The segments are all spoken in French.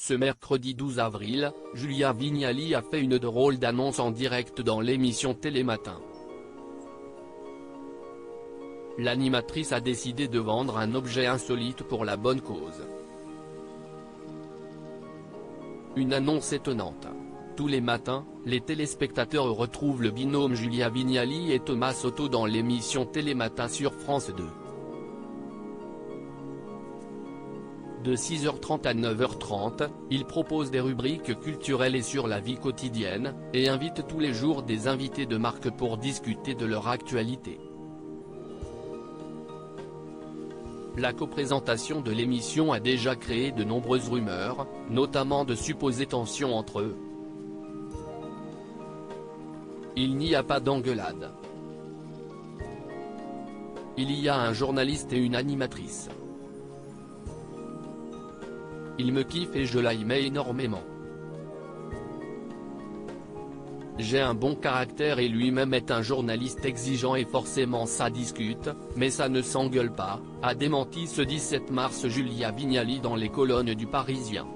Ce mercredi 12 avril, Julia Vignali a fait une drôle d'annonce en direct dans l'émission Télématin. L'animatrice a décidé de vendre un objet insolite pour la bonne cause. Une annonce étonnante. Tous les matins, les téléspectateurs retrouvent le binôme Julia Vignali et Thomas Soto dans l'émission Télématin sur France 2. De 6h30 à 9h30, ils proposent des rubriques culturelles et sur la vie quotidienne, et invitent tous les jours des invités de marque pour discuter de leur actualité. La coprésentation de l'émission a déjà créé de nombreuses rumeurs, notamment de supposées tensions entre eux. Il n'y a pas d'engueulade. Il y a un journaliste et une animatrice. Il me kiffe et je l'aimais énormément. J'ai un bon caractère et lui-même est un journaliste exigeant et forcément ça discute, mais ça ne s'engueule pas, a démenti ce 17 mars Julia Vignali dans les colonnes du Parisien.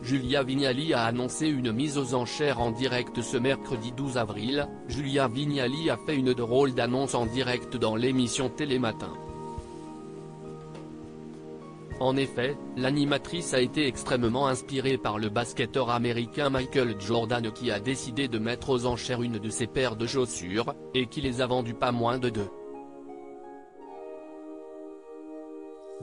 Julia Vignali a annoncé une mise aux enchères en direct ce mercredi 12 avril, Julia Vignali a fait une drôle d'annonce en direct dans l'émission Télématin. En effet, l'animatrice a été extrêmement inspirée par le basketteur américain Michael Jordan qui a décidé de mettre aux enchères une de ses paires de chaussures, et qui les a vendues pas moins de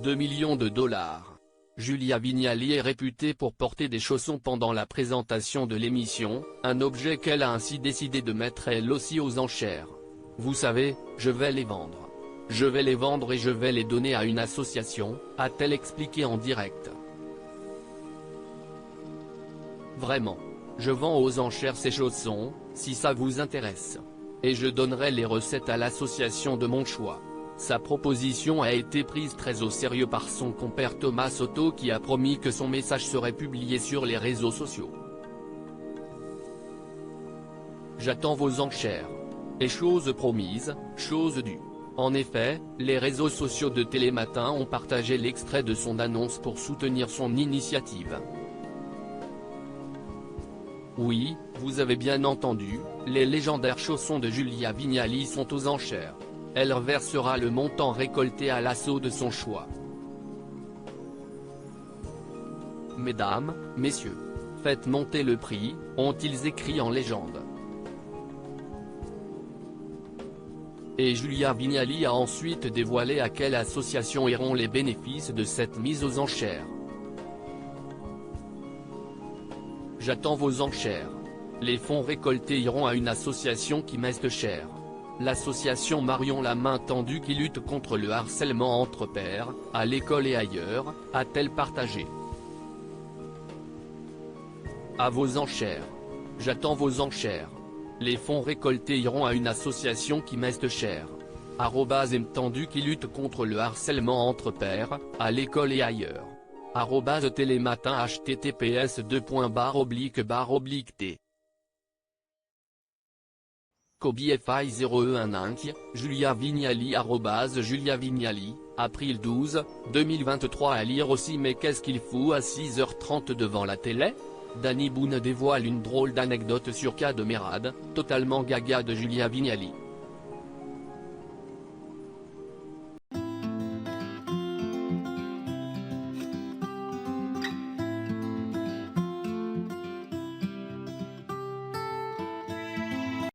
2 millions de dollars. Julia Vignali est réputée pour porter des chaussons pendant la présentation de l'émission, un objet qu'elle a ainsi décidé de mettre elle aussi aux enchères. Vous savez, je vais les vendre. Je vais les vendre et je vais les donner à une association, a-t-elle expliqué en direct. Vraiment. Je vends aux enchères ces chaussons, si ça vous intéresse. Et je donnerai les recettes à l'association de mon choix. Sa proposition a été prise très au sérieux par son compère Thomas Soto qui a promis que son message serait publié sur les réseaux sociaux. J'attends vos enchères. Et chose promise, chose due. En effet, les réseaux sociaux de Télématin ont partagé l'extrait de son annonce pour soutenir son initiative. Oui, vous avez bien entendu, les légendaires chaussons de Julia Vignali sont aux enchères. Elle reversera le montant récolté à l'asso de son choix. Mesdames, messieurs, faites monter le prix, ont-ils écrit en légende. Et Julia Vignali a ensuite dévoilé à quelle association iront les bénéfices de cette mise aux enchères. J'attends vos enchères. Les fonds récoltés iront à une association qui m'est chère. L'association Marion la main tendue qui lutte contre le harcèlement entre pairs, à l'école et ailleurs, a-t-elle partagé. À vos enchères. J'attends vos enchères. Les fonds récoltés iront à une association qui m'est chère. @mtendu qui lutte contre le harcèlement entre pairs, à l'école et ailleurs. @télématin https://t. Kobi-FI 0E1 Julia Vignali Julia Vignali, avril 12, 2023 à lire aussi. Mais qu'est-ce qu'il fout à 6h30 devant la télé? Danny Boone dévoile une drôle d'anecdote sur cas de Mérad, totalement gaga de Julia Vignali.